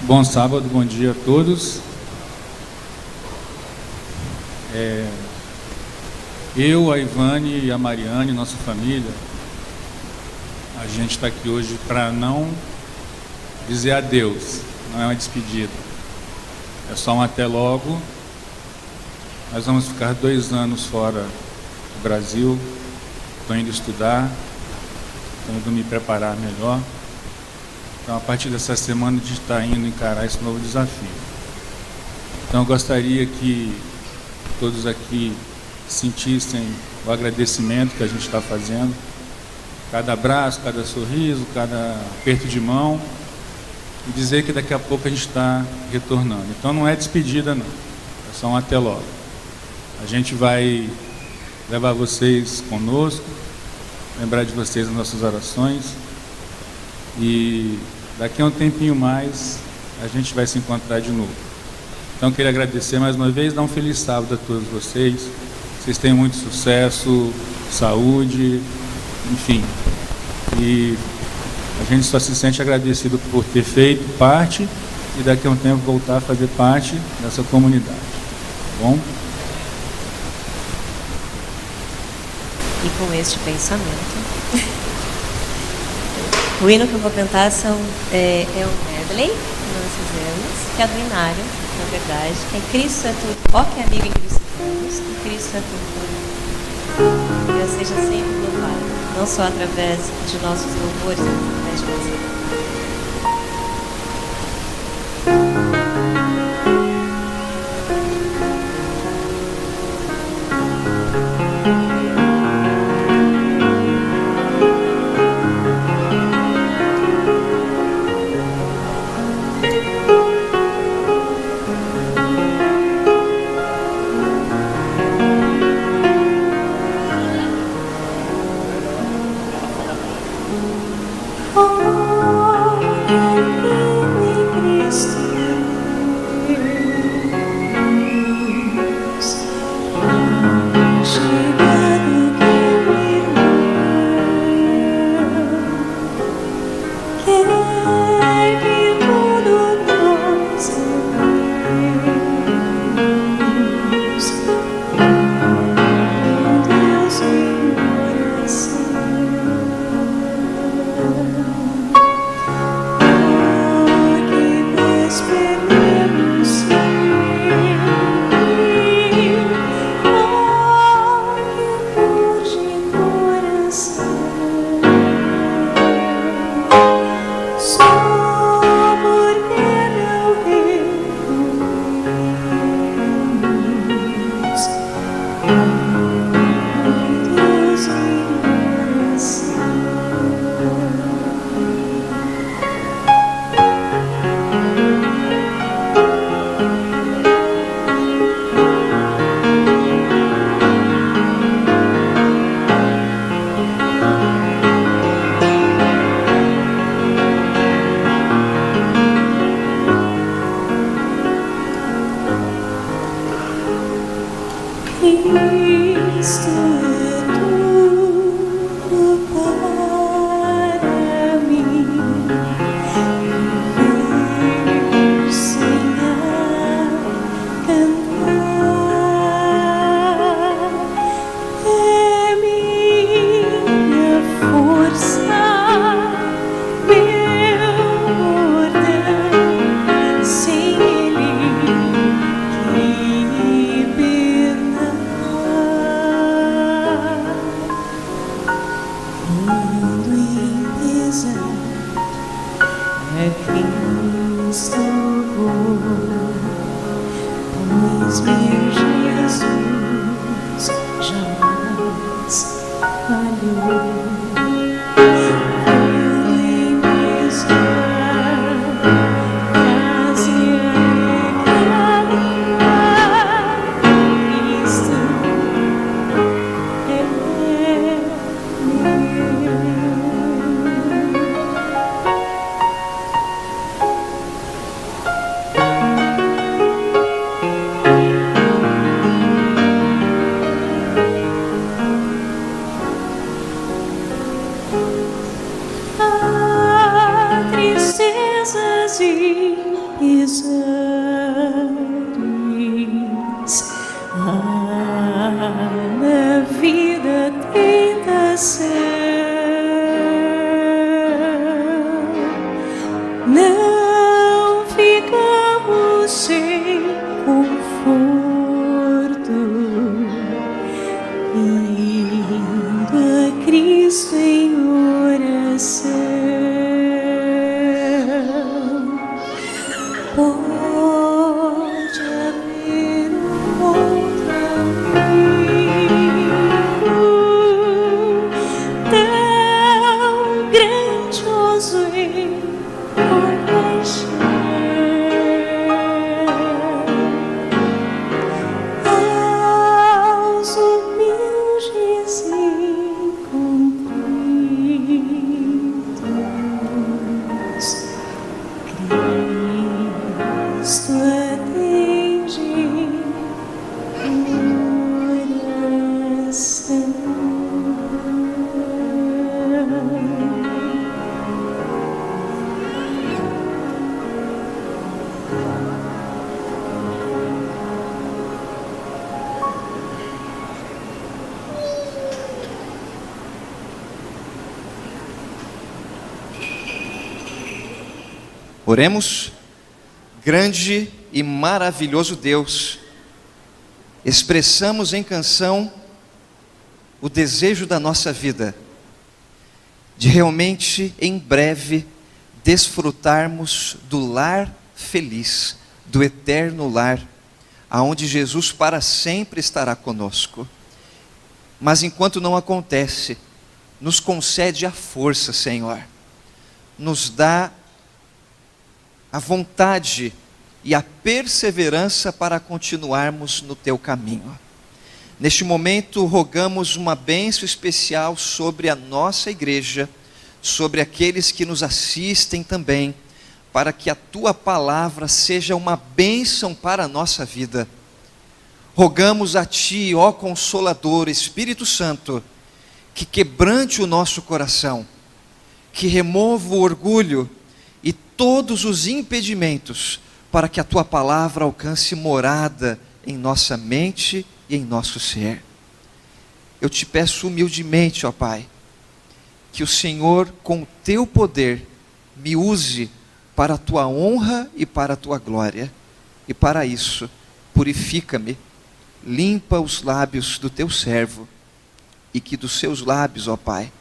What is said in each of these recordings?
Bom sábado, bom dia a todos. Eu, a Ivane e a Mariane, nossa família, a gente está aqui hoje para não dizer adeus, não é uma despedida, é só um até logo. Nós vamos ficar 2 anos fora do Brasil, estou indo estudar, estou indo me preparar melhor. Então, a partir dessa semana, a gente está indo encarar esse novo desafio. Então, eu gostaria que todos aqui sentissem o agradecimento que a gente está fazendo. Cada abraço, cada sorriso, cada aperto de mão. E dizer que daqui a pouco a gente está retornando. Então, não é despedida, não. É só um até logo. A gente vai levar vocês conosco, lembrar de vocês nas nossas orações. E daqui a um tempinho mais, a gente vai se encontrar de novo. Então, queria agradecer mais uma vez, dar um feliz sábado a todos vocês. Vocês tenham muito sucesso, saúde, enfim. E a gente só se sente agradecido por ter feito parte e daqui a um tempo voltar a fazer parte dessa comunidade. Tá bom? E com este pensamento... O hino que eu vou cantar é o medley que nós fizemos, que é do Inário, na verdade, que é Cristo é tudo, ó que amigo em Cristo temos, que Cristo é tudo. Que Deus seja sempre louvado, não só através de nossos louvores, mas através de você. Fazer pisares. Na vida tentação, não ficamos sem conforto, indo a Cristo em oração. Pode haver um outro amigo tão grandioso em compaixão, aos humildes e contritos. Cristo atende oração. Oremos. Grande e maravilhoso Deus, expressamos em canção o desejo da nossa vida, de realmente em breve desfrutarmos do lar feliz, do eterno lar, aonde Jesus para sempre estará conosco. Mas enquanto não acontece, nos concede a força, Senhor, nos dá a vontade e a perseverança para continuarmos no teu caminho. Neste momento, rogamos uma bênção especial sobre a nossa igreja, sobre aqueles que nos assistem também, para que a tua palavra seja uma bênção para a nossa vida. Rogamos a ti, ó Consolador, Espírito Santo, que quebrante o nosso coração, que remova o orgulho e todos os impedimentos, para que a tua palavra alcance morada em nossa mente e em nosso ser. Eu te peço humildemente, ó Pai, que o Senhor, com o teu poder, me use para a tua honra e para a tua glória. E para isso, purifica-me, limpa os lábios do teu servo, e que dos seus lábios, ó Pai,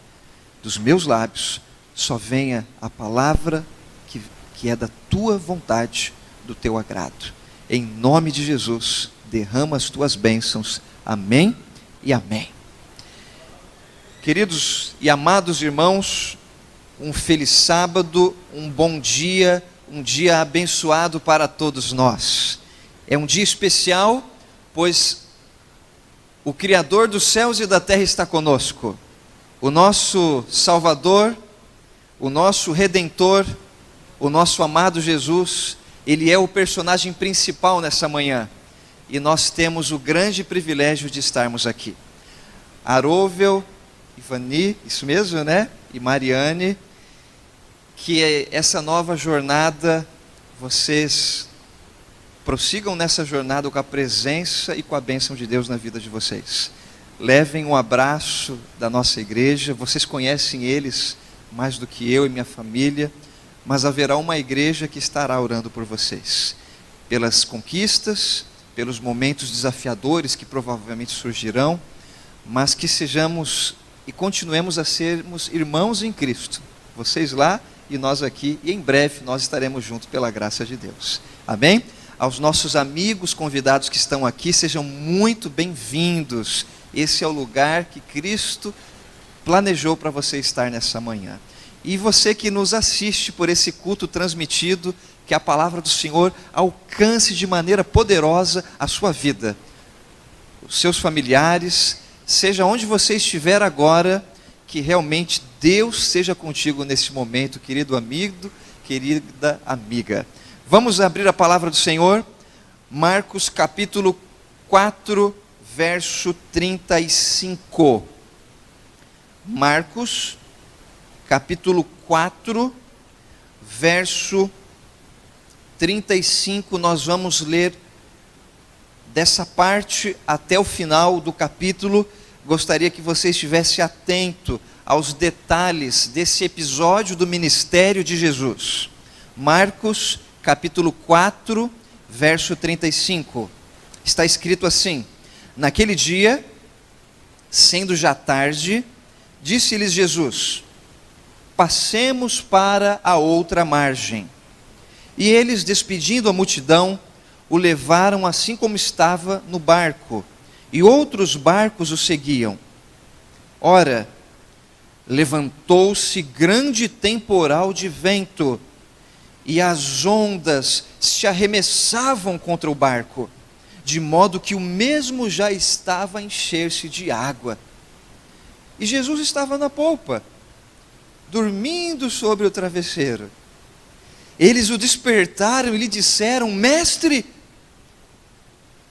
dos meus lábios, só venha a palavra que é da tua vontade, do teu agrado. Em nome de Jesus, derrama as tuas bênçãos. Amém e amém. Queridos e amados irmãos, um feliz sábado, um bom dia, um dia abençoado para todos nós. É um dia especial, pois o Criador dos céus e da terra está conosco. O nosso Salvador, o nosso Redentor, o nosso amado Jesus, Ele é o personagem principal nessa manhã. E nós temos o grande privilégio de estarmos aqui. Arovel, Ivani, isso mesmo, né? E Mariane, que essa nova jornada, vocês prossigam nessa jornada com a presença e com a bênção de Deus na vida de vocês. Levem um abraço da nossa igreja, vocês conhecem eles mais do que eu e minha família, mas haverá uma igreja que estará orando por vocês, pelas conquistas, pelos momentos desafiadores que provavelmente surgirão, mas que sejamos e continuemos a sermos irmãos em Cristo, vocês lá e nós aqui, e em breve nós estaremos juntos pela graça de Deus. Amém? Aos nossos amigos convidados que estão aqui, sejam muito bem-vindos. Esse é o lugar que Cristo planejou para você estar nessa manhã. E você que nos assiste por esse culto transmitido, que a palavra do Senhor alcance de maneira poderosa a sua vida, os seus familiares, seja onde você estiver agora, que realmente Deus seja contigo nesse momento, querido amigo, querida amiga. Vamos abrir a palavra do Senhor, Marcos capítulo 4, verso 35. Marcos capítulo 4, verso 35, nós vamos ler dessa parte até o final do capítulo. Gostaria que você estivesse atento aos detalhes desse episódio do ministério de Jesus. Marcos, capítulo 4, verso 35. Está escrito assim: naquele dia, sendo já tarde, disse-lhes Jesus: passemos para a outra margem. E eles, despedindo a multidão, o levaram assim como estava no barco, e outros barcos o seguiam. Ora, levantou-se grande temporal de vento, e as ondas se arremessavam contra o barco, de modo que o mesmo já estava a encher-se de água. E Jesus estava na polpa, dormindo sobre o travesseiro. Eles o despertaram e lhe disseram: Mestre,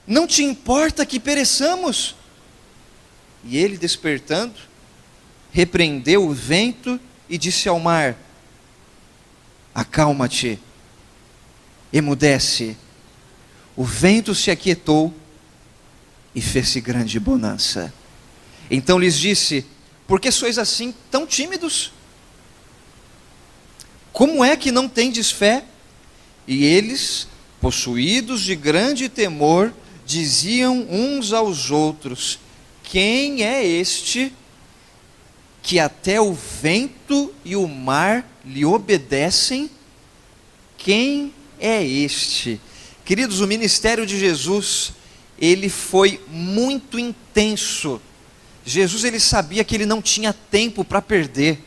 não te importa que pereçamos? E ele, despertando, repreendeu o vento e disse ao mar: acalma-te, emudece. O vento se aquietou e fez-se grande bonança. Então lhes disse: por que sois assim tão tímidos? Como é que não tendes fé? E eles, possuídos de grande temor, diziam uns aos outros: quem é este que até o vento e o mar lhe obedecem? Quem é este? Queridos, o ministério de Jesus, ele foi muito intenso. Jesus, ele sabia que ele não tinha tempo para perder.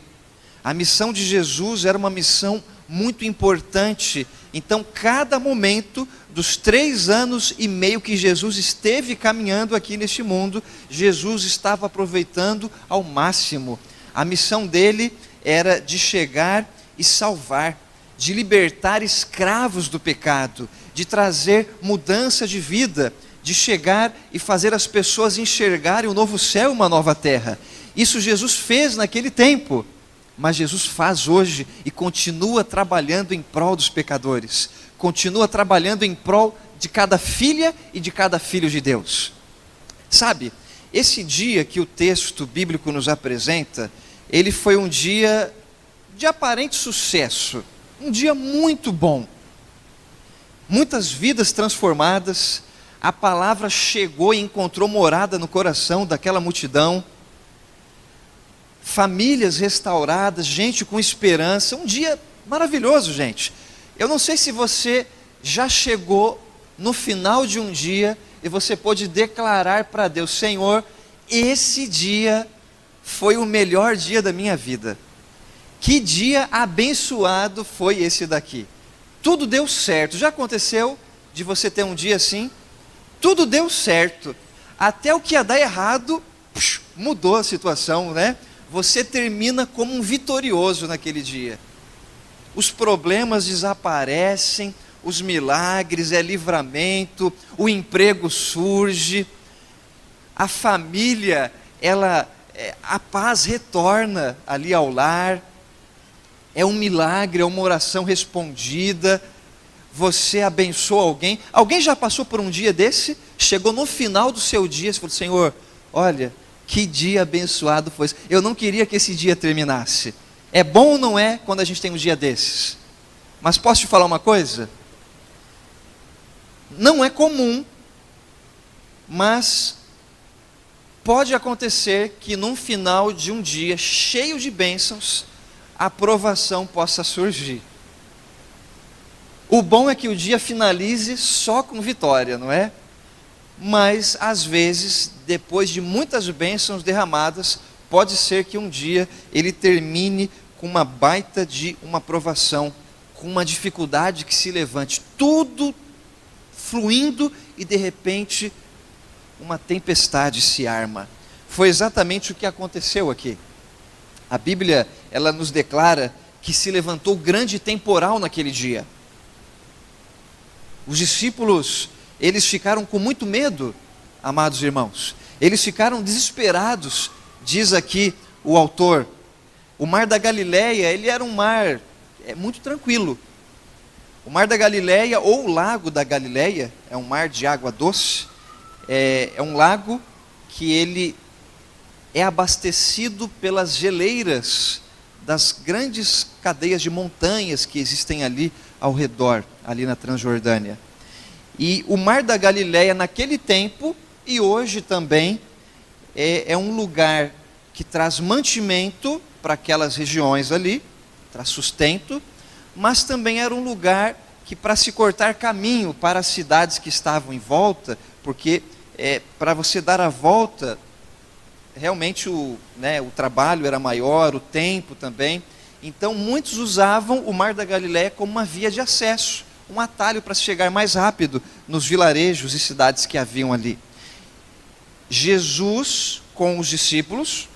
A missão de Jesus era uma missão muito importante. Então, cada momento dos 3 anos e meio que Jesus esteve caminhando aqui neste mundo, Jesus estava aproveitando ao máximo. A missão dele era de chegar e salvar, de libertar escravos do pecado, de trazer mudança de vida, de chegar e fazer as pessoas enxergarem um novo céu e uma nova terra. Isso Jesus fez naquele tempo, mas Jesus faz hoje e continua trabalhando em prol dos pecadores, continua trabalhando em prol de cada filha e de cada filho de Deus. Sabe, esse dia que o texto bíblico nos apresenta, ele foi um dia de aparente sucesso, um dia muito bom. Muitas vidas transformadas, a palavra chegou e encontrou morada no coração daquela multidão, famílias restauradas, gente com esperança, um dia maravilhoso, gente. Eu não sei se você já chegou no final de um dia e você pôde declarar para Deus: Senhor, esse dia foi o melhor dia da minha vida. Que dia abençoado foi esse daqui. Tudo deu certo. Já aconteceu de você ter um dia assim? Tudo deu certo. Até o que ia dar errado, mudou a situação, né? Você termina como um vitorioso naquele dia. Os problemas desaparecem, os milagres, é livramento, o emprego surge, a família, a paz retorna ali ao lar. É um milagre, é uma oração respondida. Você abençoa alguém. Alguém já passou por um dia desse? Chegou no final do seu dia e falou: Senhor, olha, que dia abençoado foi esse. Eu não queria que esse dia terminasse. É bom ou não é quando a gente tem um dia desses? Mas posso te falar uma coisa? Não é comum, mas pode acontecer que num final de um dia cheio de bênçãos, a provação possa surgir. O bom é que o dia finalize só com vitória, não é? Mas, às vezes, depois de muitas bênçãos derramadas, pode ser que um dia ele termine com uma baita de uma provação, com uma dificuldade que se levante, tudo fluindo e de repente uma tempestade se arma. Foi exatamente o que aconteceu aqui. A Bíblia, ela nos declara que se levantou grande temporal naquele dia. Os discípulos, eles ficaram com muito medo, amados irmãos. Eles ficaram desesperados, diz aqui o autor. O mar da Galileia, ele era um mar muito tranquilo. O Mar da Galileia, ou o Lago da Galileia, é um mar de água doce, é um lago que ele é abastecido pelas geleiras das grandes cadeias de montanhas que existem ali ao redor, ali na Transjordânia. E o Mar da Galileia naquele tempo, e hoje também, é um lugar que traz mantimento para aquelas regiões ali, traz sustento, mas também era um lugar que, para se cortar caminho para as cidades que estavam em volta, porque para você dar a volta, realmente o trabalho era maior, o tempo também. Então muitos usavam o Mar da Galileia como uma via de acesso, um atalho para se chegar mais rápido nos vilarejos e cidades que haviam ali. Jesus com os discípulos,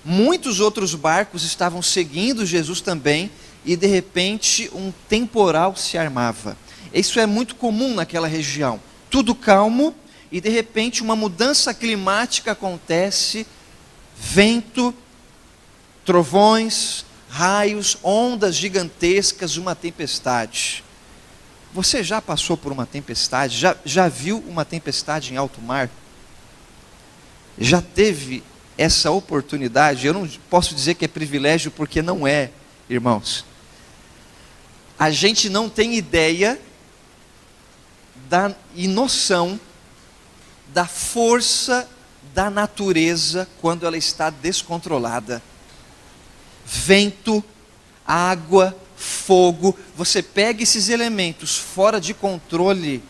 muitos outros barcos estavam seguindo Jesus também, e de repente um temporal se armava. Isso é muito comum naquela região. Tudo calmo, e de repente uma mudança climática acontece, vento, trovões, raios, ondas gigantescas, uma tempestade. Você já passou por uma tempestade? Já viu uma tempestade em alto mar? Já teve essa oportunidade? Eu não posso dizer que é privilégio, porque não é, irmãos. A gente não tem ideia e noção da força da natureza quando ela está descontrolada. Vento, água, fogo, você pega esses elementos fora de controle,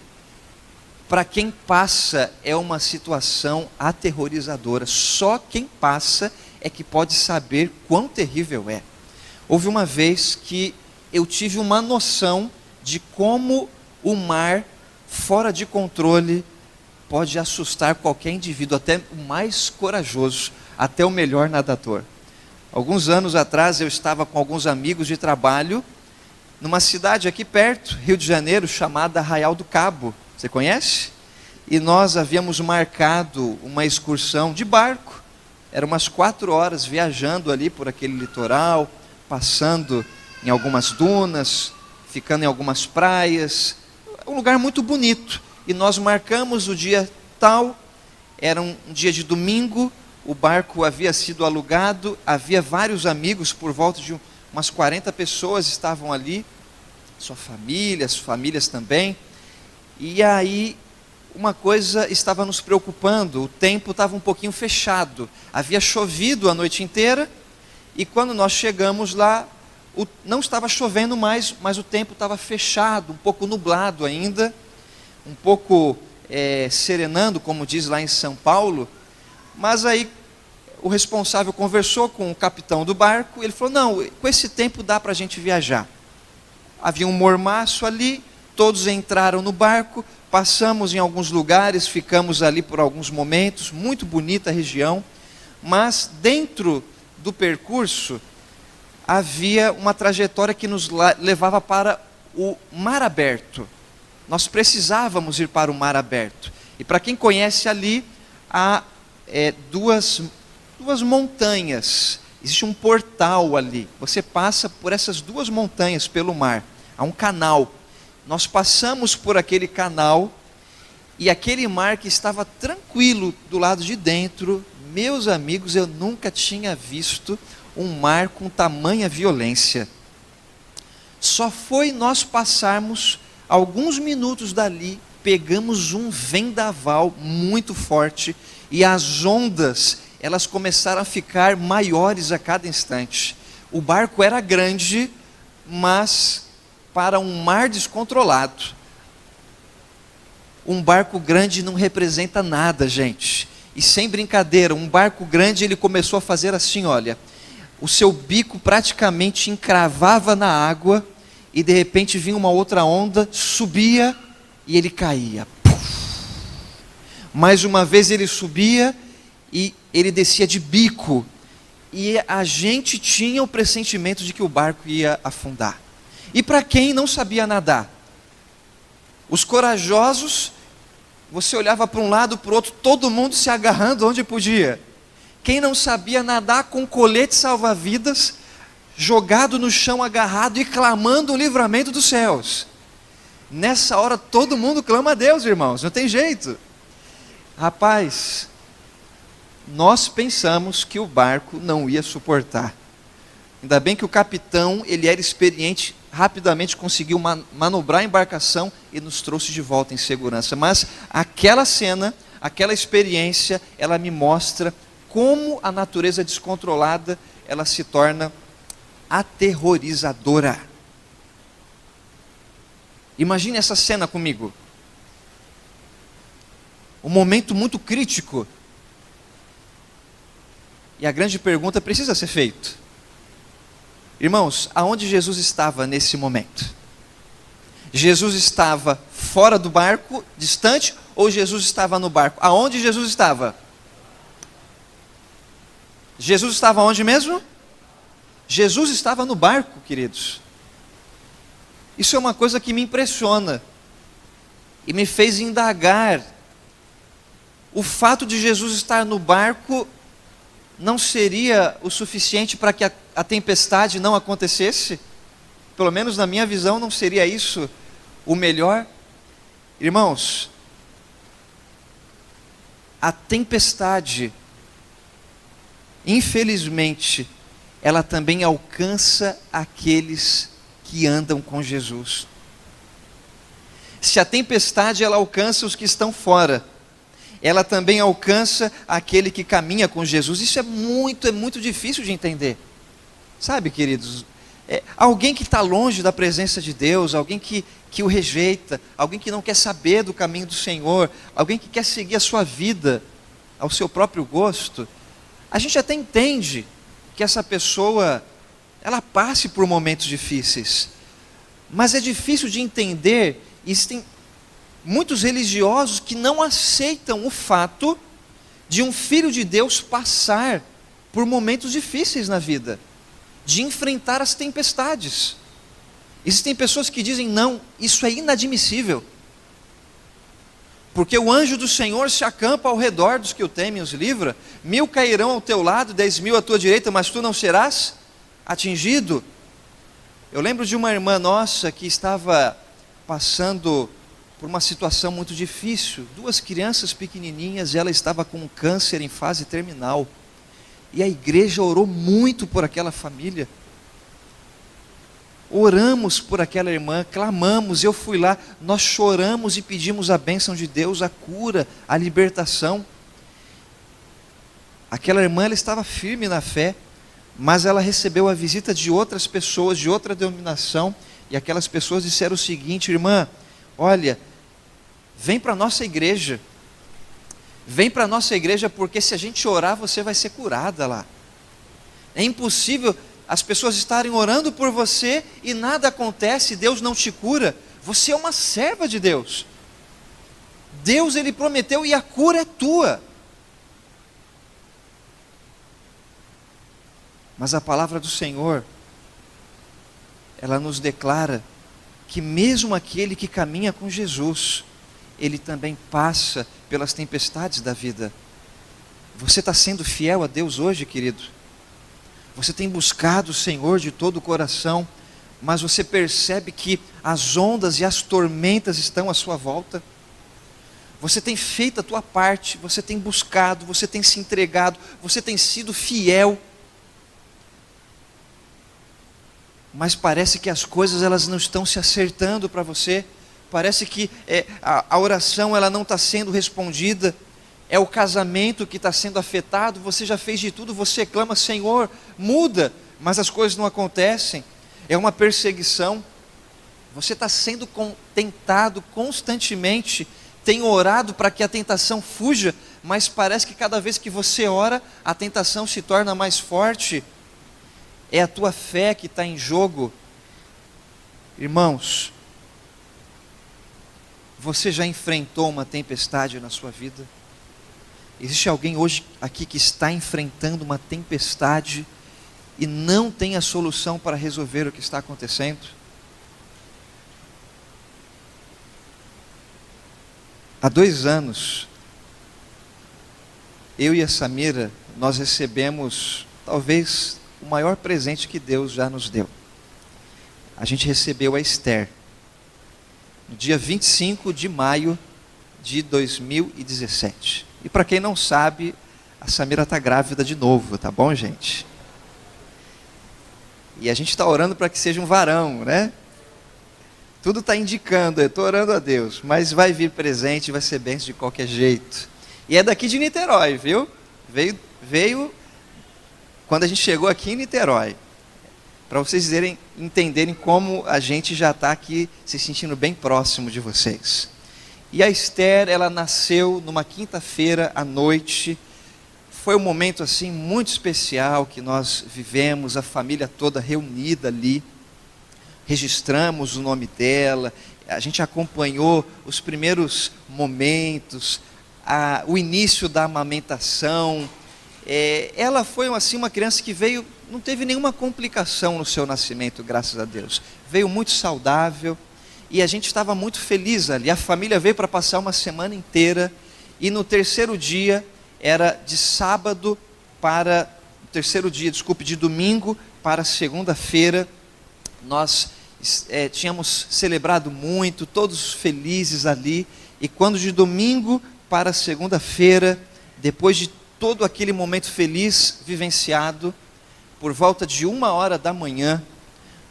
para quem passa é uma situação aterrorizadora. Só quem passa é que pode saber quão terrível é. Houve uma vez que eu tive uma noção de como o mar fora de controle pode assustar qualquer indivíduo, até o mais corajoso, até o melhor nadador. Alguns anos atrás eu estava com alguns amigos de trabalho numa cidade aqui perto, Rio de Janeiro, chamada Arraial do Cabo. Você conhece? E nós havíamos marcado uma excursão de barco. Eram umas 4 horas viajando ali por aquele litoral, passando em algumas dunas, ficando em algumas praias. Um lugar muito bonito. E nós marcamos o dia tal, era um dia de domingo, o barco havia sido alugado, havia vários amigos, por volta de umas 40 pessoas estavam ali, sua família, as famílias também. E aí uma coisa estava nos preocupando, o tempo estava um pouquinho fechado, havia chovido a noite inteira, e quando nós chegamos lá, não estava chovendo mais, mas o tempo estava fechado, um pouco nublado ainda, um pouco serenando, como diz lá em São Paulo. Mas aí o responsável conversou com o capitão do barco, e ele falou: não, com esse tempo dá para a gente viajar. Havia um mormaço ali, todos entraram no barco, passamos em alguns lugares, ficamos ali por alguns momentos, muito bonita a região, mas dentro do percurso havia uma trajetória que nos levava para o mar aberto. Nós precisávamos ir para o mar aberto. E para quem conhece ali, há duas montanhas. Existe um portal ali. Você passa por essas 2 montanhas pelo mar. Há um canal. Nós passamos por aquele canal, e aquele mar que estava tranquilo do lado de dentro, meus amigos, eu nunca tinha visto um mar com tamanha violência. Só foi nós passarmos alguns minutos dali, pegamos um vendaval muito forte, e as ondas, elas começaram a ficar maiores a cada instante. O barco era grande, mas para um mar descontrolado, um barco grande não representa nada, gente. E sem brincadeira, um barco grande, ele começou a fazer assim, olha, o seu bico praticamente encravava na água, e de repente vinha uma outra onda, subia e ele caía. Mais uma vez ele subia e ele descia de bico, e a gente tinha o pressentimento de que o barco ia afundar. E para quem não sabia nadar, os corajosos, você olhava para um lado, para o outro, todo mundo se agarrando onde podia. Quem não sabia nadar com colete salva-vidas, jogado no chão, agarrado e clamando o livramento dos céus. Nessa hora todo mundo clama a Deus, irmãos, não tem jeito. Rapaz, nós pensamos que o barco não ia suportar. Ainda bem que o capitão, ele era experiente, rapidamente conseguiu manobrar a embarcação e nos trouxe de volta em segurança. Mas aquela cena, aquela experiência, ela me mostra como a natureza descontrolada, ela se torna aterrorizadora. Imagine essa cena comigo. Um momento muito crítico. E a grande pergunta precisa ser feita. Irmãos, aonde Jesus estava nesse momento? Jesus estava fora do barco, distante, ou Jesus estava no barco? Aonde Jesus estava? Jesus estava onde mesmo? Jesus estava no barco, queridos. Isso é uma coisa que me impressiona e me fez indagar. O fato de Jesus estar no barco não seria o suficiente para que a tempestade não acontecesse? Pelo menos na minha visão não seria isso o melhor? Irmãos, a tempestade, infelizmente, ela também alcança aqueles que andam com Jesus. Se a tempestade ela alcança os que estão fora, ela também alcança aquele que caminha com Jesus. Isso é muito difícil de entender. Sabe, queridos, alguém que está longe da presença de Deus, alguém que o rejeita, alguém que não quer saber do caminho do Senhor, alguém que quer seguir a sua vida ao seu próprio gosto, a gente até entende que essa pessoa, ela passe por momentos difíceis, mas é difícil de entender. Existem muitos religiosos que não aceitam o fato de um filho de Deus passar por momentos difíceis na vida, de enfrentar as tempestades. Existem pessoas que dizem, não, isso é inadmissível, porque o anjo do Senhor se acampa ao redor dos que o temem e os livra. 1000 cairão ao teu lado, 10.000 à tua direita, mas tu não serás atingido. Eu lembro de uma irmã nossa que estava passando por uma situação muito difícil, 2 crianças pequenininhas, e ela estava com um câncer em fase terminal, e a igreja orou muito por aquela família. Oramos por aquela irmã, clamamos, eu fui lá, nós choramos e pedimos a bênção de Deus, a cura, a libertação. Aquela irmã, ela estava firme na fé, mas ela recebeu a visita de outras pessoas, de outra denominação, e aquelas pessoas disseram o seguinte: irmã, olha, vem para a nossa igreja, porque se a gente orar, você vai ser curada lá. É impossível as pessoas estarem orando por você e nada acontece, Deus não te cura. Você é uma serva de Deus. Deus, Ele prometeu e a cura é tua. Mas a palavra do Senhor, ela nos declara que mesmo aquele que caminha com Jesus, ele também passa pelas tempestades da vida. Você está sendo fiel a Deus hoje, querido? Você tem buscado o Senhor de todo o coração, mas você percebe que as ondas e as tormentas estão à sua volta? Você tem feito a tua parte, você tem buscado, você tem se entregado, você tem sido fiel, mas parece que as coisas elas não estão se acertando para você. Parece que a oração ela não está sendo respondida, é o casamento que está sendo afetado. Você já fez de tudo, você clama, Senhor, muda, mas as coisas não acontecem. É uma perseguição, você está sendo tentado constantemente, tem orado para que a tentação fuja, mas parece que cada vez que você ora, a tentação se torna mais forte. É a tua fé que está em jogo. Irmãos, você já enfrentou uma tempestade na sua vida? Existe alguém hoje aqui que está enfrentando uma tempestade e não tem a solução para resolver o que está acontecendo? Há 2 anos, eu e a Samira, nós recebemos talvez o maior presente que Deus já nos deu. A gente recebeu a Esther, no dia 25 de maio de 2017. E para quem não sabe, a Samira está grávida de novo, tá bom, gente? E a gente está orando para que seja um varão, né? Tudo está indicando, eu estou orando a Deus, mas vai vir presente, vai ser bênção de qualquer jeito. E é daqui de Niterói, viu? Veio quando a gente chegou aqui em Niterói. Para vocês entenderem como a gente já está aqui se sentindo bem próximo de vocês. E a Esther, ela nasceu numa quinta-feira à noite. Foi um momento assim muito especial que nós vivemos, a família toda reunida ali. Registramos o nome dela, a gente acompanhou os primeiros momentos, o início da amamentação. Ela foi assim uma criança que veio, não teve nenhuma complicação no seu nascimento, graças a Deus. Veio muito saudável e a gente estava muito feliz ali. A família veio para passar uma semana inteira e no terceiro dia, era de sábado para, de domingo para segunda-feira, nós tínhamos celebrado muito, todos felizes ali, e quando de domingo para segunda-feira, depois de todo aquele momento feliz vivenciado, por volta de 1h da manhã,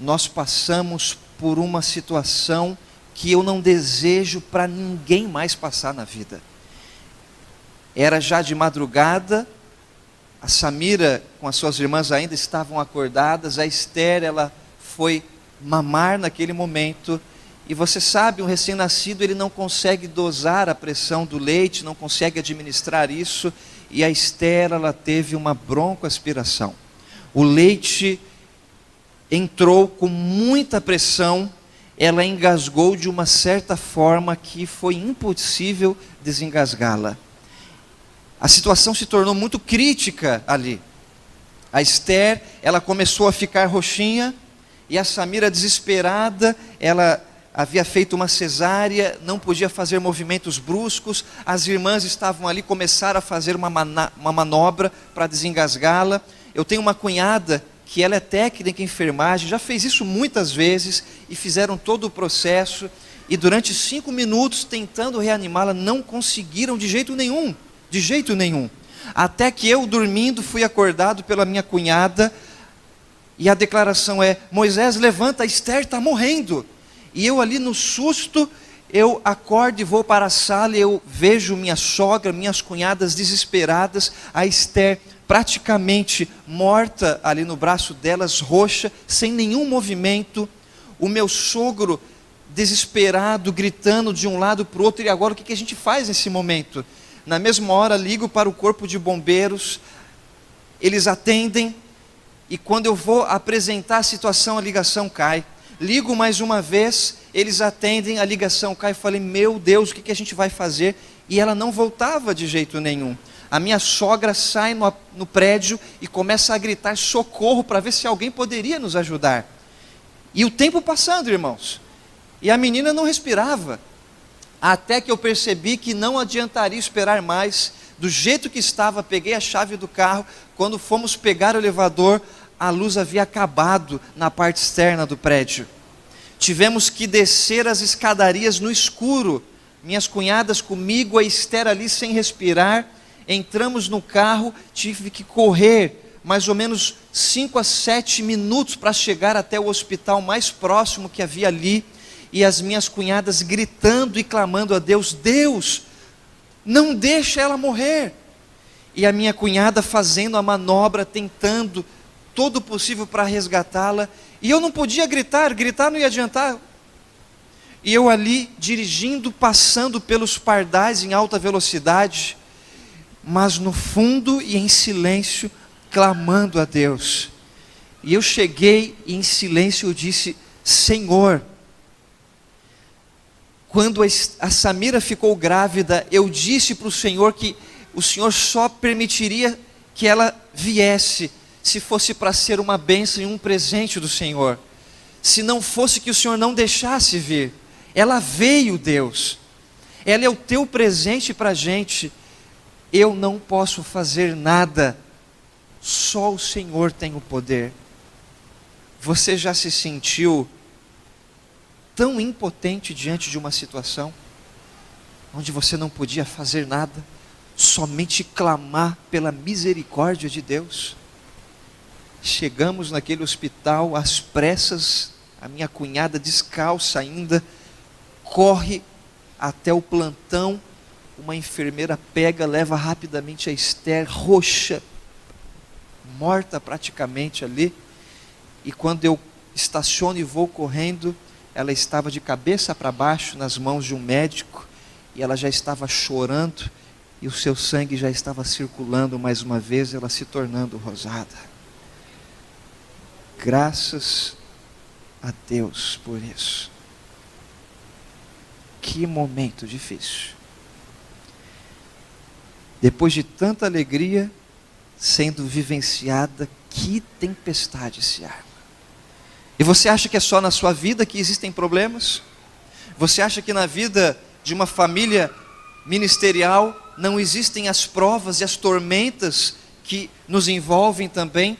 nós passamos por uma situação que eu não desejo para ninguém mais passar na vida. Era já de madrugada, a Samira com as suas irmãs ainda estavam acordadas, a Esther, ela foi mamar naquele momento, e você sabe, um recém-nascido, ele não consegue dosar a pressão do leite, não consegue administrar isso, e a Esther, ela teve uma broncoaspiração. O leite entrou com muita pressão, ela engasgou de uma certa forma que foi impossível desengasgá-la. A situação se tornou muito crítica ali. A Esther, ela começou a ficar roxinha, e a Samira, desesperada, ela havia feito uma cesárea, não podia fazer movimentos bruscos, as irmãs estavam ali, começaram a fazer uma manobra para desengasgá-la. Eu tenho uma cunhada que ela é técnica em enfermagem, já fez isso muitas vezes, e fizeram todo o processo, e durante 5 minutos, tentando reanimá-la, não conseguiram de jeito nenhum. De jeito nenhum. Até que eu, dormindo, fui acordado pela minha cunhada, e a declaração é: Moisés, levanta, a Esther está morrendo. E eu ali no susto, eu acordo e vou para a sala, e eu vejo minha sogra, minhas cunhadas desesperadas, a Esther praticamente morta ali no braço delas, roxa, sem nenhum movimento, o meu sogro desesperado, gritando de um lado para o outro. E agora o que a gente faz nesse momento? Na mesma hora ligo para o corpo de bombeiros, eles atendem, e quando eu vou apresentar a situação, a ligação cai. Ligo mais uma vez, eles atendem, a ligação cai. Falei, meu Deus, o que a gente vai fazer? E ela não voltava de jeito nenhum. A minha sogra sai no prédio e começa a gritar socorro para ver se alguém poderia nos ajudar. E o tempo passando, irmãos, e a menina não respirava. Até que eu percebi que não adiantaria esperar mais. Do jeito que estava, peguei a chave do carro. Quando fomos pegar o elevador, a luz havia acabado na parte externa do prédio. Tivemos que descer as escadarias no escuro. Minhas cunhadas comigo, a Esther ali sem respirar. Entramos no carro, tive que correr mais ou menos 5 a 7 minutos para chegar até o hospital mais próximo que havia ali. E as minhas cunhadas gritando e clamando a Deus: Deus, não deixa ela morrer. E a minha cunhada fazendo a manobra, tentando todo o possível para resgatá-la. E eu não podia gritar não ia adiantar. E eu ali dirigindo, passando pelos pardais em alta velocidade, mas no fundo e em silêncio, clamando a Deus. E eu cheguei e em silêncio eu disse: Senhor, quando a Samira ficou grávida, eu disse para o Senhor que o Senhor só permitiria que ela viesse se fosse para ser uma bênção e um presente do Senhor. Se não fosse, que o Senhor não deixasse vir. Ela veio, Deus. Ela é o teu presente para a gente. Eu não posso fazer nada. Só o Senhor tem o poder. Você já se sentiu tão impotente diante de uma situação onde você não podia fazer nada, somente clamar pela misericórdia de Deus? Chegamos naquele hospital às pressas, a minha cunhada descalça ainda, corre até o plantão, uma enfermeira pega, leva rapidamente a Esther, roxa, morta praticamente ali, e quando eu estaciono e vou correndo, ela estava de cabeça para baixo nas mãos de um médico, e ela já estava chorando, e o seu sangue já estava circulando mais uma vez, ela se tornando rosada. Graças a Deus por isso. Que momento difícil. Depois de tanta alegria sendo vivenciada, que tempestade se arma. E você acha que é só na sua vida que existem problemas? Você acha que na vida de uma família ministerial não existem as provas e as tormentas que nos envolvem também?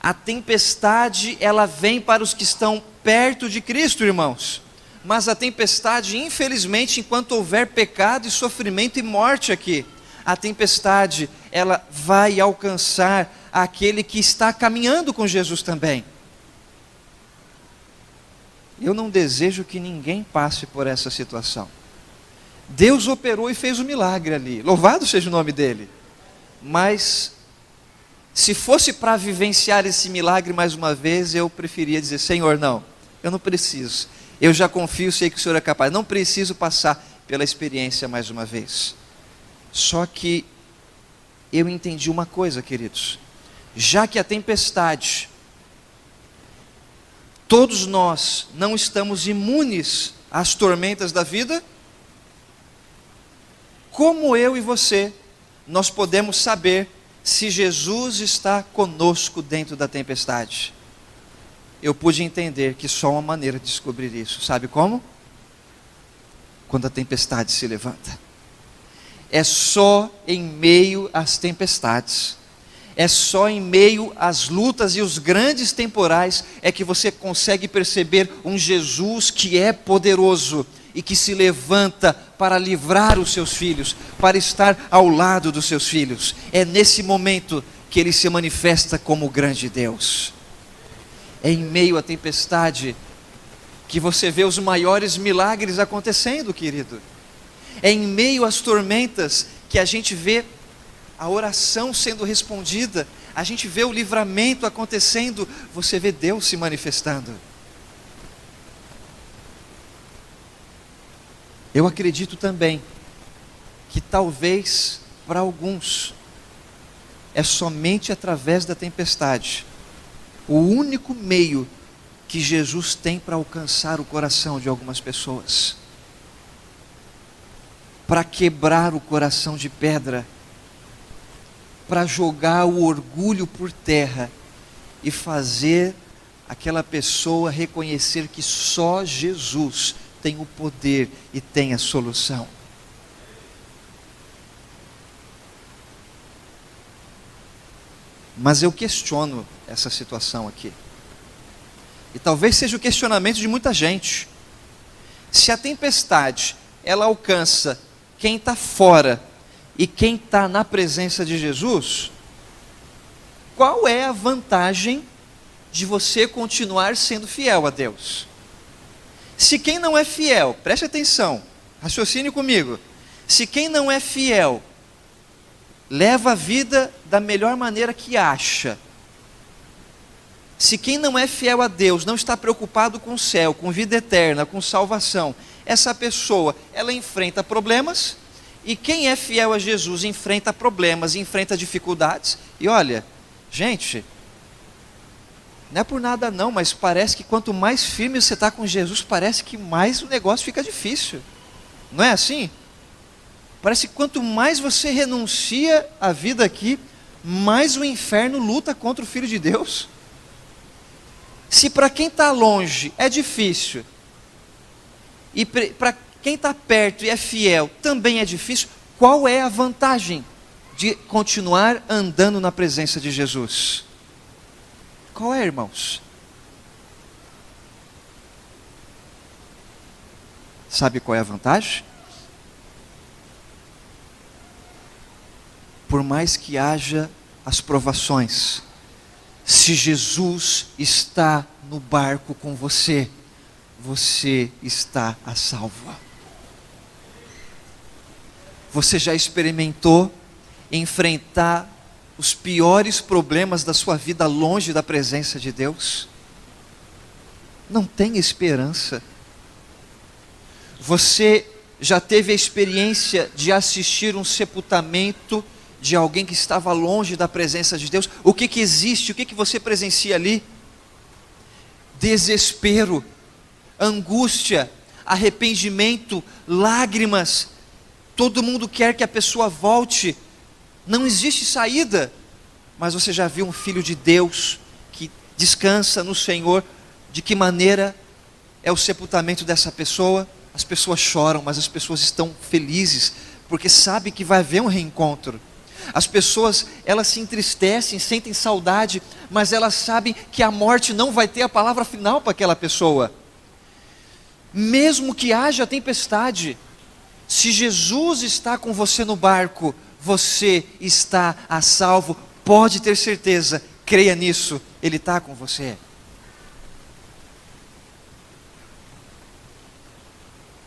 A tempestade, ela vem para os que estão perto de Cristo, irmãos. Mas a tempestade, infelizmente, enquanto houver pecado e sofrimento e morte aqui, a tempestade, ela vai alcançar aquele que está caminhando com Jesus também. Eu não desejo que ninguém passe por essa situação. Deus operou e fez o milagre ali, louvado seja o nome dele. Mas, se fosse para vivenciar esse milagre mais uma vez, eu preferia dizer: Senhor, não, eu não preciso. Eu já confio, sei que o Senhor é capaz. Não preciso passar pela experiência mais uma vez. Só que eu entendi uma coisa, queridos. Já que a tempestade, todos nós não estamos imunes às tormentas da vida, como eu e você, nós podemos saber se Jesus está conosco dentro da tempestade? Eu pude entender que só uma maneira de descobrir isso. Sabe como? Quando a tempestade se levanta. É só em meio às tempestades, é só em meio às lutas e os grandes temporais é que você consegue perceber um Jesus que é poderoso e que se levanta para livrar os seus filhos, para estar ao lado dos seus filhos. É nesse momento que ele se manifesta como o grande Deus. É em meio à tempestade que você vê os maiores milagres acontecendo, querido. É em meio às tormentas que a gente vê a oração sendo respondida, a gente vê o livramento acontecendo, você vê Deus se manifestando. Eu acredito também que talvez para alguns é somente através da tempestade o único meio que Jesus tem para alcançar o coração de algumas pessoas, para quebrar o coração de pedra, para jogar o orgulho por terra e fazer aquela pessoa reconhecer que só Jesus tem o poder e tem a solução. Mas eu questiono essa situação aqui. E talvez seja o questionamento de muita gente. Se a tempestade, ela alcança quem está fora e quem está na presença de Jesus, qual é a vantagem de você continuar sendo fiel a Deus? Se quem não é fiel, preste atenção, raciocine comigo. Se quem não é fiel leva a vida da melhor maneira que acha, se quem não é fiel a Deus não está preocupado com o céu, com vida eterna, com salvação, essa pessoa, ela enfrenta problemas, e quem é fiel a Jesus enfrenta problemas, enfrenta dificuldades. E olha, gente, não é por nada não, mas parece que quanto mais firme você está com Jesus, parece que mais o negócio fica difícil. Não é assim? Parece que quanto mais você renuncia à vida aqui, mais o inferno luta contra o Filho de Deus. Se para quem está longe é difícil, e para quem está perto e é fiel também é difícil, qual é a vantagem de continuar andando na presença de Jesus? Qual é, irmãos? Sabe qual é a vantagem? Por mais que haja as provações, se Jesus está no barco com você, você está a salvo. Você já experimentou enfrentar os piores problemas da sua vida longe da presença de Deus? Não tem esperança. Você já teve a experiência de assistir um sepultamento de alguém que estava longe da presença de Deus? O que existe? O que você presencia ali? Desespero, angústia, arrependimento, lágrimas. Todo mundo quer que a pessoa volte. Não existe saída. Mas você já viu um filho de Deus que descansa no Senhor? De que maneira é o sepultamento dessa pessoa? As pessoas choram, mas as pessoas estão felizes, porque sabem que vai haver um reencontro. As pessoas, elas se entristecem, sentem saudade, mas elas sabem que a morte não vai ter a palavra final para aquela pessoa. Mesmo que haja tempestade, se Jesus está com você no barco, você está a salvo. Pode ter certeza, creia nisso, Ele está com você.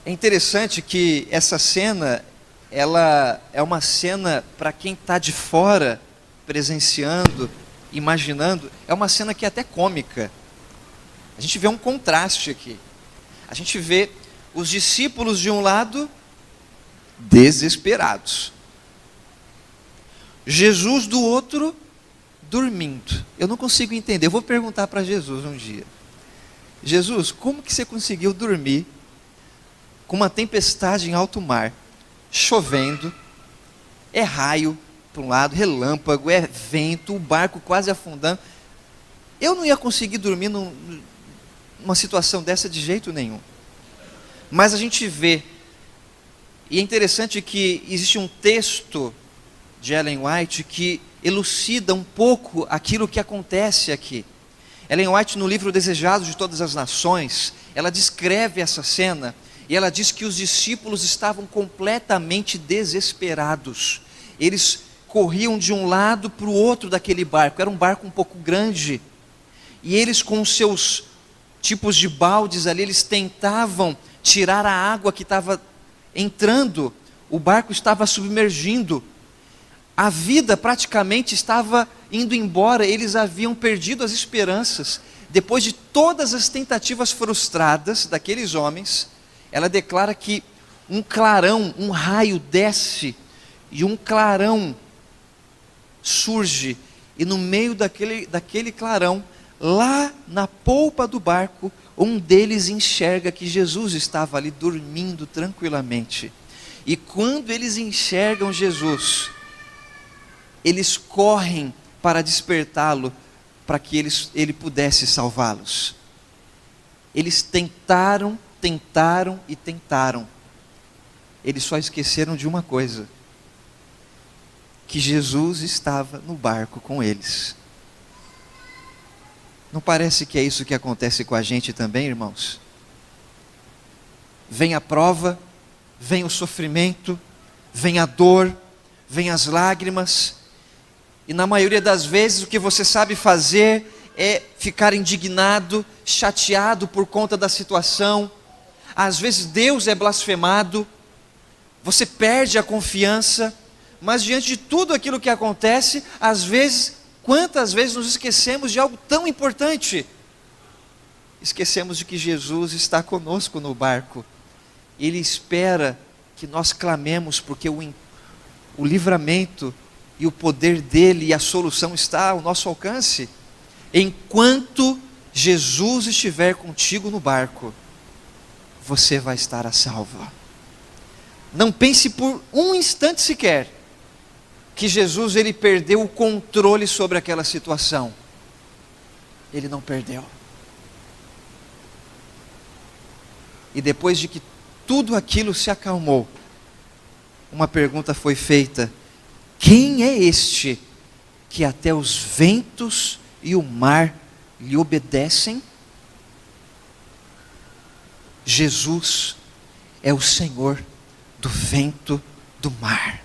É interessante que essa cena, ela é uma cena para quem está de fora, presenciando, imaginando, é uma cena que é até cômica. A gente vê um contraste aqui. A gente vê os discípulos de um lado, desesperados. Jesus do outro, dormindo. Eu não consigo entender. Eu vou perguntar para Jesus um dia. Jesus, como que você conseguiu dormir com uma tempestade em alto mar, chovendo, é raio para um lado, relâmpago, é vento, o barco quase afundando? Eu não ia conseguir dormir numa situação dessa de jeito nenhum. Mas a gente vê, e é interessante que existe um texto de Ellen White que elucida um pouco aquilo que acontece aqui. Ellen White, no livro Desejado de Todas as Nações, ela descreve essa cena. E ela diz que os discípulos estavam completamente desesperados. Eles corriam de um lado para o outro daquele barco. Era um barco um pouco grande. E eles, com os seus tipos de baldes ali, eles tentavam tirar a água que estava entrando. O barco estava submergindo. A vida praticamente estava indo embora. Eles haviam perdido as esperanças. Depois de todas as tentativas frustradas daqueles homens, ela declara que um clarão, um raio desce, e um clarão surge, e no meio daquele clarão, lá na polpa do barco, um deles enxerga que Jesus estava ali dormindo tranquilamente. E quando eles enxergam Jesus, eles correm para despertá-lo, para que ele pudesse salvá-los. Eles tentaram, e tentaram. Eles só esqueceram de uma coisa: que Jesus estava no barco com eles. Não parece que é isso que acontece com a gente também, irmãos? Vem a prova, vem o sofrimento, vem a dor, vem as lágrimas, e na maioria das vezes o que você sabe fazer é ficar indignado, chateado por conta da situação. Às vezes Deus é blasfemado, você perde a confiança, mas diante de tudo aquilo que acontece, às vezes, quantas vezes nos esquecemos de algo tão importante? Esquecemos de que Jesus está conosco no barco. Ele espera que nós clamemos, porque o livramento e o poder dele e a solução está ao nosso alcance. Enquanto Jesus estiver contigo no barco, você vai estar a salvo. Não pense por um instante sequer que Jesus ele perdeu o controle sobre aquela situação. Ele não perdeu. E depois de que tudo aquilo se acalmou, uma pergunta foi feita: quem é este que até os ventos e o mar lhe obedecem? Jesus é o Senhor do vento, do mar.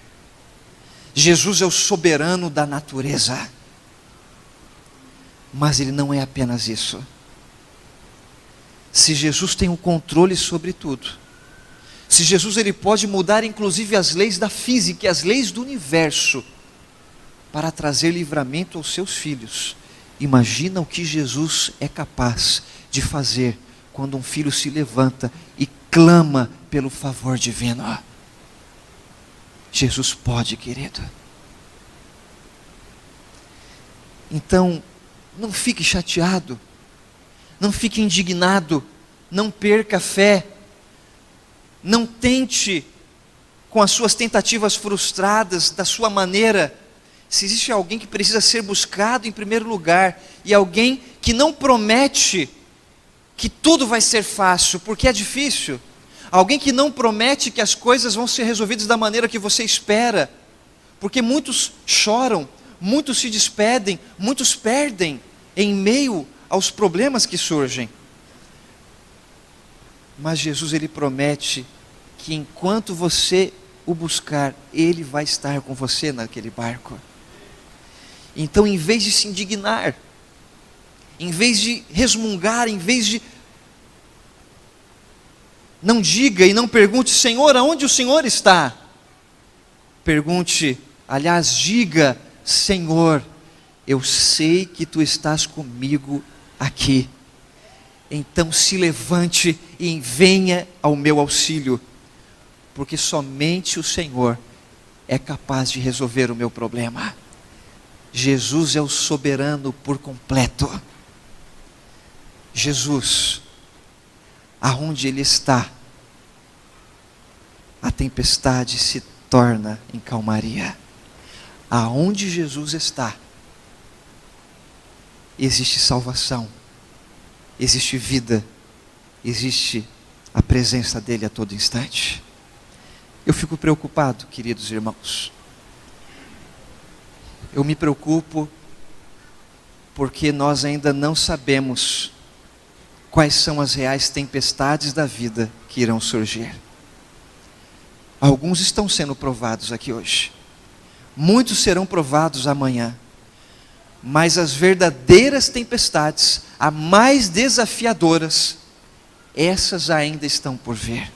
Jesus é o soberano da natureza. Mas Ele não é apenas isso. Se Jesus tem o controle sobre tudo, se Jesus ele pode mudar inclusive as leis da física e as leis do universo para trazer livramento aos seus filhos, imagina o que Jesus é capaz de fazer quando um filho se levanta e clama pelo favor divino. Jesus pode, querido. Então, não fique chateado, não fique indignado, não perca a fé, não tente com as suas tentativas frustradas, da sua maneira. Se existe alguém que precisa ser buscado em primeiro lugar, e alguém que não promete que tudo vai ser fácil, porque é difícil, alguém que não promete que as coisas vão ser resolvidas da maneira que você espera, porque muitos choram, muitos se despedem, muitos perdem em meio aos problemas que surgem. Mas Jesus ele promete que enquanto você o buscar, Ele vai estar com você naquele barco. Então, em vez de se indignar, em vez de resmungar, em vez de... Não diga e não pergunte, Senhor, aonde o Senhor está? Pergunte, aliás, diga, Senhor, eu sei que Tu estás comigo aqui. Então se levante e venha ao meu auxílio, porque somente o Senhor é capaz de resolver o meu problema. Jesus é o soberano por completo. Jesus, aonde Ele está, a tempestade se torna em calmaria. Aonde Jesus está, existe salvação, existe vida, existe a presença dEle a todo instante. Eu fico preocupado, queridos irmãos. Eu me preocupo porque nós ainda não sabemos quais são as reais tempestades da vida que irão surgir. Alguns estão sendo provados aqui hoje. Muitos serão provados amanhã. Mas as verdadeiras tempestades, as mais desafiadoras, essas ainda estão por vir.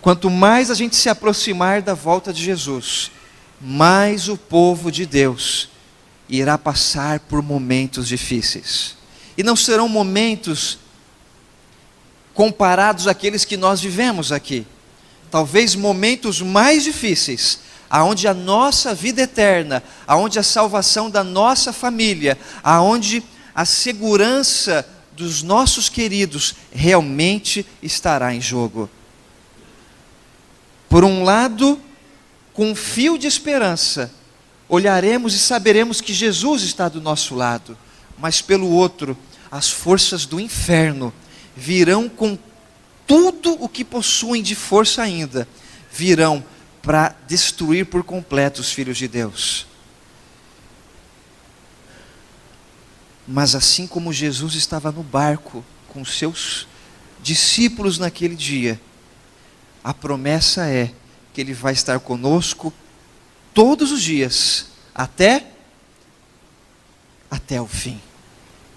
Quanto mais a gente se aproximar da volta de Jesus, mais o povo de Deus irá passar por momentos difíceis. E não serão momentos comparados àqueles que nós vivemos aqui. Talvez momentos mais difíceis, aonde a nossa vida eterna, aonde a salvação da nossa família, aonde a segurança dos nossos queridos realmente estará em jogo. Por um lado, com um fio de esperança, olharemos e saberemos que Jesus está do nosso lado, mas pelo outro, as forças do inferno virão com tudo o que possuem de força ainda, virão para destruir por completo os filhos de Deus. Mas assim como Jesus estava no barco com seus discípulos naquele dia, a promessa é que Ele vai estar conosco todos os dias, até o fim.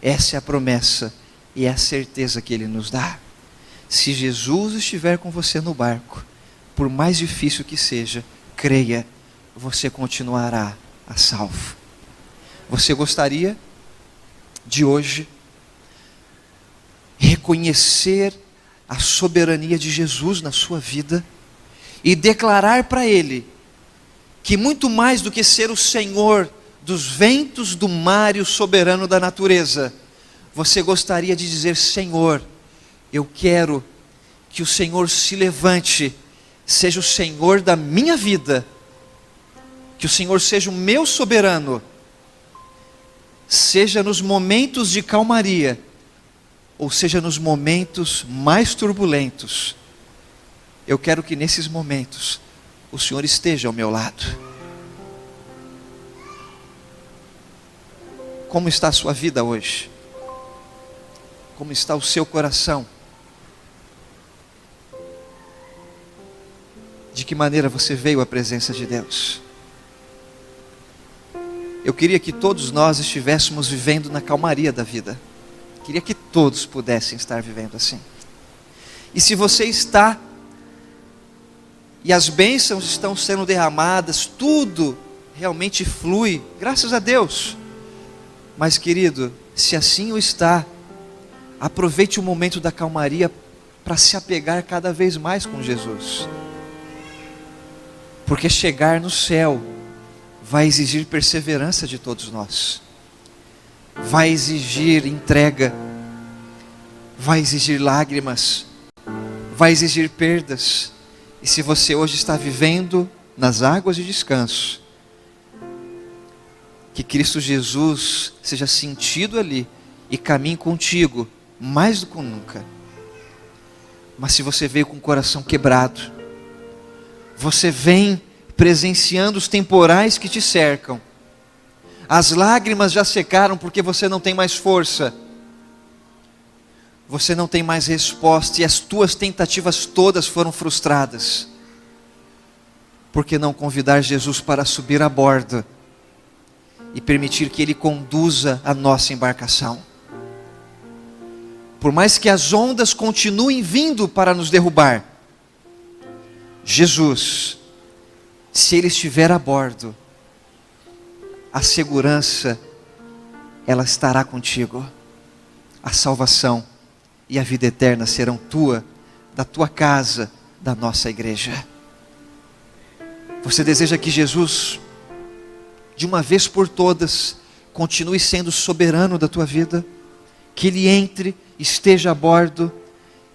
Essa é a promessa e é a certeza que Ele nos dá. Se Jesus estiver com você no barco, por mais difícil que seja, creia, você continuará a salvo. Você gostaria de hoje reconhecer a soberania de Jesus na sua vida e declarar para Ele que muito mais do que ser o Senhor dos ventos, do mar e o soberano da natureza, você gostaria de dizer, Senhor, eu quero que o Senhor se levante, seja o Senhor da minha vida, que o Senhor seja o meu soberano, seja nos momentos de calmaria, ou seja nos momentos mais turbulentos. Eu quero que nesses momentos o Senhor esteja ao meu lado. Como está a sua vida hoje? Como está o seu coração? De que maneira você veio à presença de Deus? Eu queria que todos nós estivéssemos vivendo na calmaria da vida. Queria que todos pudessem estar vivendo assim. E se você está, e as bênçãos estão sendo derramadas, tudo realmente flui, graças a Deus. Mas querido, se assim o está, aproveite o momento da calmaria para se apegar cada vez mais com Jesus. Porque chegar no céu vai exigir perseverança de todos nós. Vai exigir entrega. Vai exigir lágrimas. Vai exigir perdas. E se você hoje está vivendo nas águas de descanso, que Cristo Jesus seja sentido ali e caminhe contigo mais do que nunca. Mas se você veio com o coração quebrado, você vem presenciando os temporais que te cercam, as lágrimas já secaram porque você não tem mais força, você não tem mais resposta, e as tuas tentativas todas foram frustradas. Por que não convidar Jesus para subir a bordo e permitir que Ele conduza a nossa embarcação? Por mais que as ondas continuem vindo para nos derrubar, Jesus, se Ele estiver a bordo, a segurança, ela estará contigo. A salvação e a vida eterna serão tua, da tua casa, da nossa igreja. Você deseja que Jesus, de uma vez por todas, continue sendo soberano da tua vida? Que Ele entre, esteja a bordo,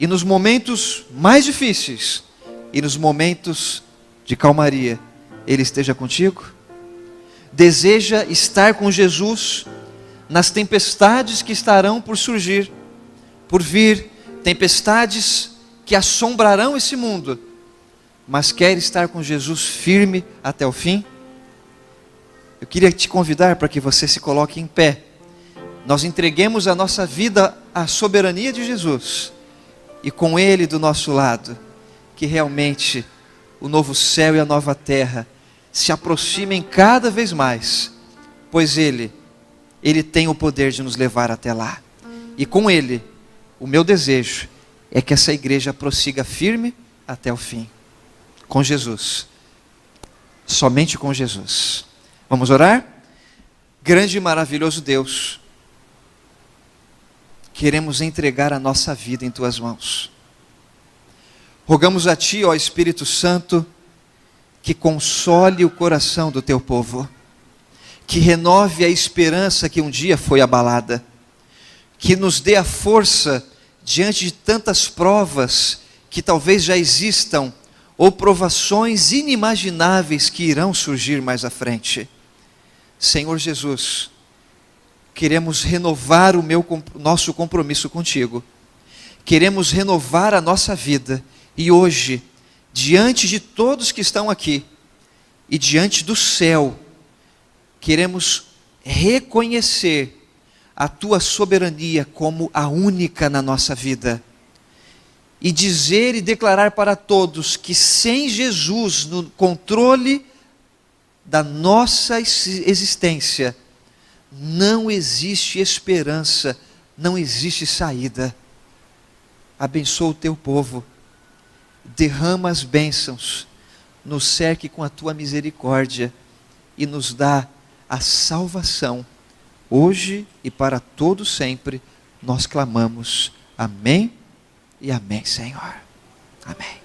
e nos momentos mais difíceis, e nos momentos de calmaria, Ele esteja contigo? Deseja estar com Jesus nas tempestades que estarão por surgir, por vir, tempestades que assombrarão esse mundo, mas quer estar com Jesus firme até o fim? Eu queria te convidar para que você se coloque em pé. Nós entreguemos a nossa vida à soberania de Jesus, e com Ele do nosso lado, que realmente o novo céu e a nova terra se aproximem cada vez mais, pois Ele tem o poder de nos levar até lá. E com Ele, o meu desejo é que essa igreja prossiga firme até o fim. Com Jesus. Somente com Jesus. Vamos orar? Grande e maravilhoso Deus, queremos entregar a nossa vida em Tuas mãos. Rogamos a Ti, ó Espírito Santo, que console o coração do Teu povo, que renove a esperança que um dia foi abalada, que nos dê a força diante de tantas provas que talvez já existam, ou provações inimagináveis que irão surgir mais à frente. Senhor Jesus, queremos renovar o nosso compromisso contigo, queremos renovar a nossa vida, e hoje, diante de todos que estão aqui, e diante do céu, queremos reconhecer a Tua soberania como a única na nossa vida, e dizer e declarar para todos que sem Jesus no controle da nossa existência, não existe esperança, não existe saída. Abençoa o Teu povo, derrama as bênçãos, nos cerque com a Tua misericórdia e nos dá a salvação, hoje e para todo sempre. Nós clamamos, amém e amém, Senhor, amém.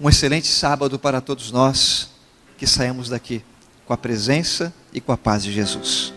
Um excelente sábado para todos nós, que saímos daqui com a presença e com a paz de Jesus.